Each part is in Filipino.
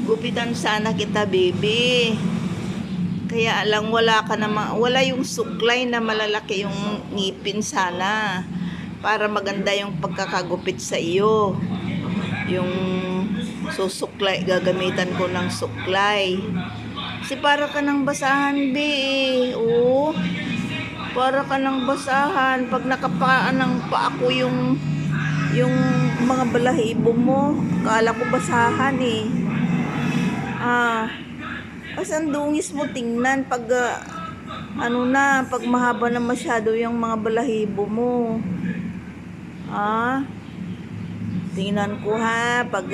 Gupitan sana kita, baby. Kaya lang wala ka naman, wala yung suklay na malalaki yung ngipin sana. Para maganda yung pagkakagupit sa iyo. Yung susuklay, gagamitan ko ng suklay. Kasi para ka ng basahan, be. Oo. Para ka ng basahan. Pag nakapaan ng pa ako yung mga balahibo mo, kala ko basahan eh. Kasi ang dungis mo tingnan pag pag mahaba na masyado yung mga balahibo mo. Tingnan ko ha, pag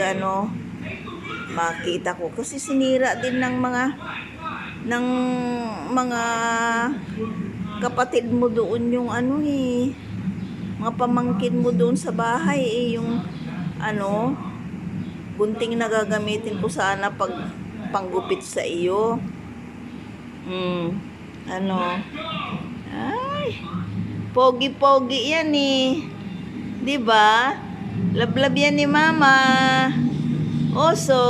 makita ko. Kasi sinira din ng mga kapatid mo doon yung mga pamangkin mo doon sa bahay yung gunting na gagamitin ko sana pag panggupit sa iyo. Ay, pogi-pogi yan eh. 'Di ba? Lablab yan ni Mama. Oso.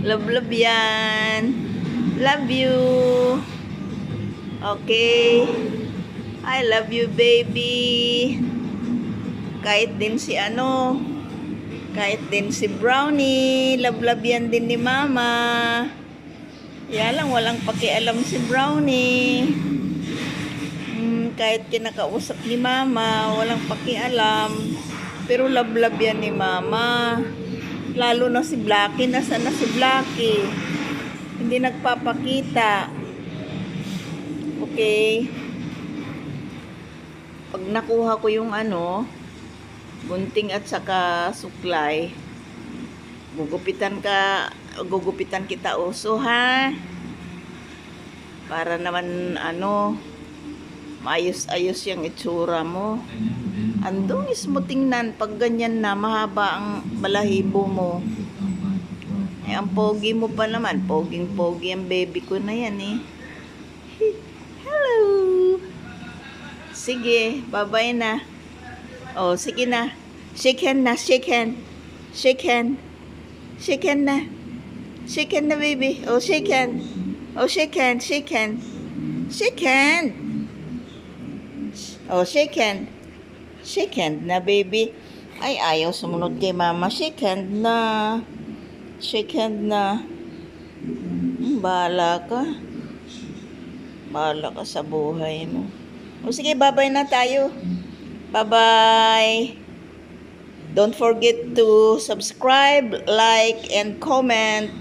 Lablab yan. Love you. Okay. I love you, baby. Kahit din si Brownie, lablab yan din ni Mama. Kaya lang walang pakialam si Brownie. Kahit kinakausap ni Mama, walang pakialam. Pero lablab yan ni Mama. Lalo na si Blackie. Nasaan na si Blackie? Hindi nagpapakita. Okay. Pag nakuha ko yung gunting at saka suklay, gugupitan kita, oso, ha? Para naman maayos-ayos yung itsura mo. Ang dungis mo tingnan pag ganyan na mahaba ang balahibo mo. Ang pogi mo pa naman, poging-pogi ang baby ko na yan eh. Hello. Sige, bye-bye na. Oh, sige na. Shake hand na, shake hand. Shake hand. Shake hand na. Shake hand na, baby. Oh, shake hand. Oh, shake hand, shake hand. Shake hand. Oh, shake hand. Shake hand na, baby. Ay, ayaw sumunod kay Mama. Shake hand na. Shake hand na. Bahala ka. Bahala ka sa buhay mo. O sige, bye-bye na tayo. Bye-bye. Don't forget to subscribe, like, and comment.